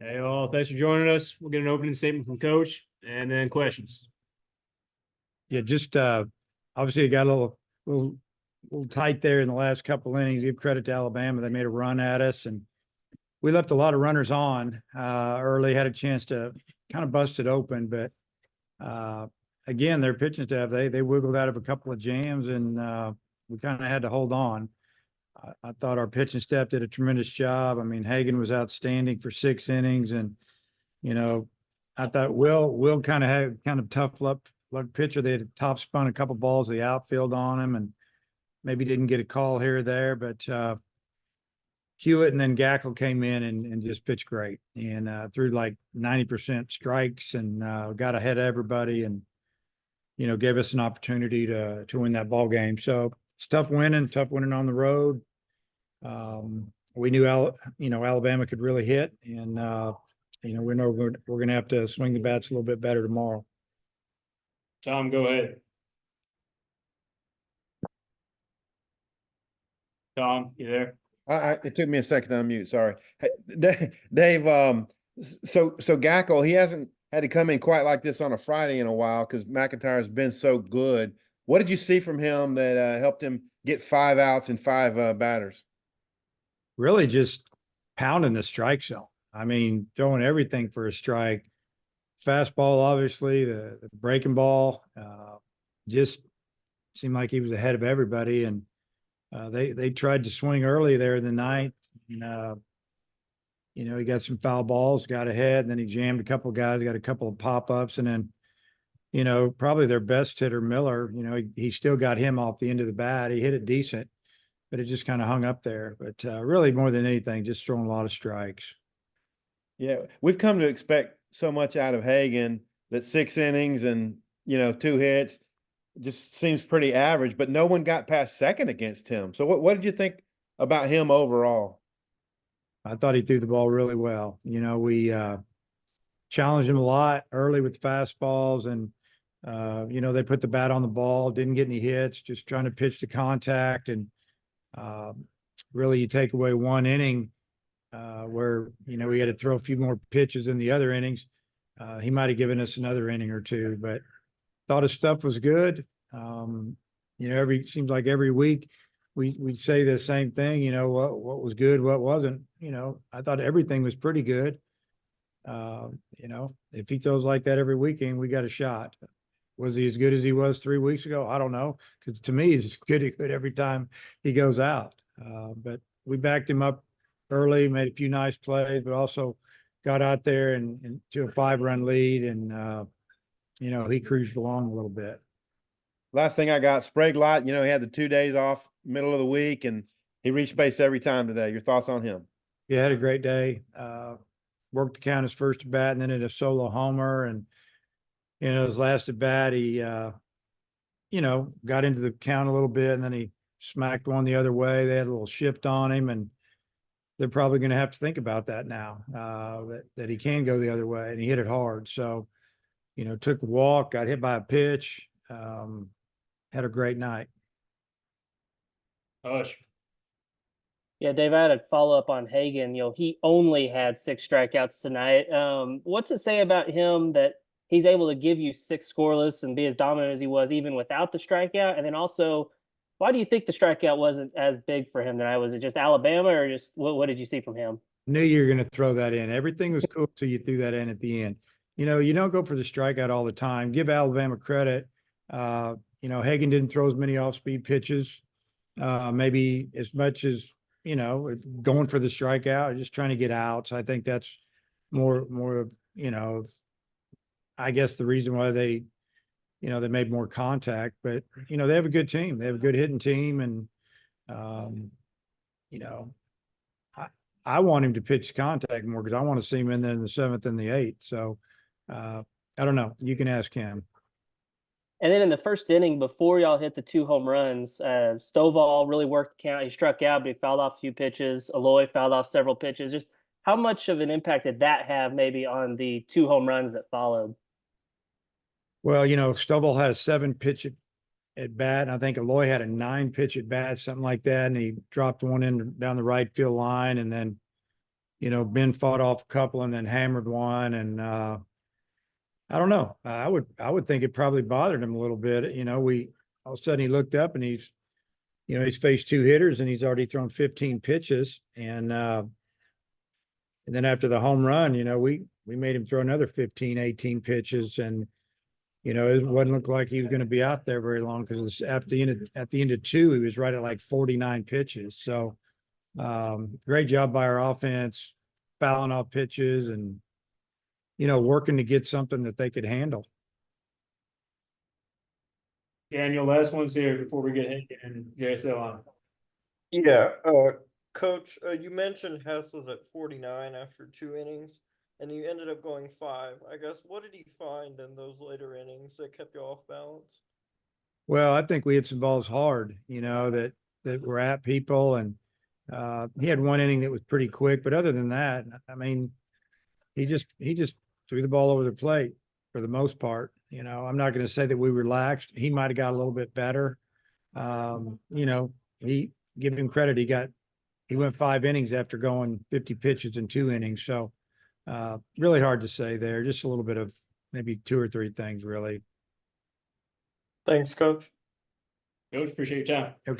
Hey all, thanks for joining us. We'll get an opening statement from Coach and then questions. Yeah, just obviously it got a little tight there in the last couple innings. Give credit to Alabama. They made a run at us and we left a lot of runners on early, had a chance to kind of bust it open, but again, their pitching staff, they wiggled out of a couple of jams and we kind of had to hold on. I thought our pitching staff did a tremendous job. I mean, Hagen was outstanding for 6 innings, and you know, I thought Will kind of had kind of tough luck pitcher. They had top spun a couple balls the outfield on him, and maybe didn't get a call here or there. But Hewlett and then Gackle came in and just pitched great and threw like 90% strikes and got ahead of everybody, and gave us an opportunity to win that ball game. So it's tough winning on the road. We knew Alabama could really hit, and we know we're going to have to swing the bats a little bit better tomorrow. Tom, go ahead. Tom, you there? It took me a second to unmute. Sorry, hey, Dave. So Gackle, he hasn't had to come in quite like this on a Friday in a while because McIntyre has been so good. What did you see from him that helped him get 5 outs and 5 batters? Really just pounding the strike zone. I mean, throwing everything for a strike. Fastball, obviously, the breaking ball, just seemed like he was ahead of everybody. And they tried to swing early there in the ninth. And, he got some foul balls, got ahead, and then he jammed a couple of guys, got a couple of pop-ups, and then, probably their best hitter, Miller, he still got him off the end of the bat. He hit it decent, but it just kind of hung up there. But really, more than anything, just throwing a lot of strikes. Yeah, we've come to expect so much out of Hagen that 6 innings and 2 hits just seems pretty average, but no one got past second against him. So what did you think about him overall? I thought he threw the ball really well. We challenged him a lot early with fastballs, and they put the bat on the ball, didn't get any hits, just trying to pitch to contact. And really, you take away 1 inning where we had to throw a few more pitches in the other innings. He might have given us another inning or two, but thought his stuff was good. Seems like every week we'd say the same thing. What was good, what wasn't. I thought everything was pretty good. If he throws like that every weekend, we got a shot. Was he as good as he was 3 weeks ago? I don't know, because to me, he's good every time he goes out. But we backed him up early, made a few nice plays, but also got out there and to a 5-run lead, and he cruised along a little bit. Last thing I got, Sprague Light, he had the 2 days off middle of the week, and he reached base every time today. Your thoughts on him? Yeah, had a great day. Worked to count his first at bat, and then hit a solo homer. And his last at bat, he got into the count a little bit, and then he smacked one the other way. They had a little shift on him, and they're probably going to have to think about that now, that he can go the other way, and he hit it hard. So, took a walk, got hit by a pitch, had a great night. Hush. Yeah, Dave, I had a follow-up on Hagen. He only had 6 strikeouts tonight. What's it say about him that he's able to give you 6 scoreless and be as dominant as he was even without the strikeout? And then also, why do you think the strikeout wasn't as big for him tonight? Was it just Alabama, or just what did you see from him? Knew you were going to throw that in. Everything was cool till you threw that in at the end. You don't go for the strikeout all the time. Give Alabama credit. Hagen didn't throw as many off-speed pitches, maybe as much as, going for the strikeout, just trying to get outs. I think that's more of, I guess, the reason why they made more contact. But, they have a good team. They have a good hitting team. And, I want him to pitch contact more because I want to see him in there in the 7th and the 8th. So I don't know. You can ask him. And then in the first inning, before y'all hit the 2 home runs, Stoval really worked the count. He struck out, but he fouled off a few pitches. Aloy fouled off several pitches. Just how much of an impact did that have maybe on the 2 home runs that followed? Well, Stoval had a 7-pitch at bat, and I think Aloy had a 9-pitch at bat, something like that, and he dropped one in down the right field line, and then Ben fought off a couple and then hammered one. And, I don't know. I would think it probably bothered him a little bit. All of a sudden he looked up and he's faced two hitters and he's already thrown 15 pitches. And then after the home run, we made him throw another 15, 18 pitches. And, it wouldn't look like he was going to be out there very long because at the end of two, he was right at like 49 pitches. So, great job by our offense, fouling off pitches and, working to get something that they could handle. Daniel, last one's here before we get Hagen and JSO on. Yeah, Coach, you mentioned Hess was at 49 after 2 innings, and you ended up going 5. I guess, what did he find in those later innings that kept you off balance? Well, I think we hit some balls hard, that were at people. And he had one inning that was pretty quick. But other than that, I mean, he just threw the ball over the plate for the most part. I'm not going to say that we relaxed. He might have got a little bit better. He give him credit. He went 5 innings after going 50 pitches in 2 innings. So really hard to say there. Just a little bit of maybe 2 or 3 things really. Thanks, Coach. Coach, appreciate your time.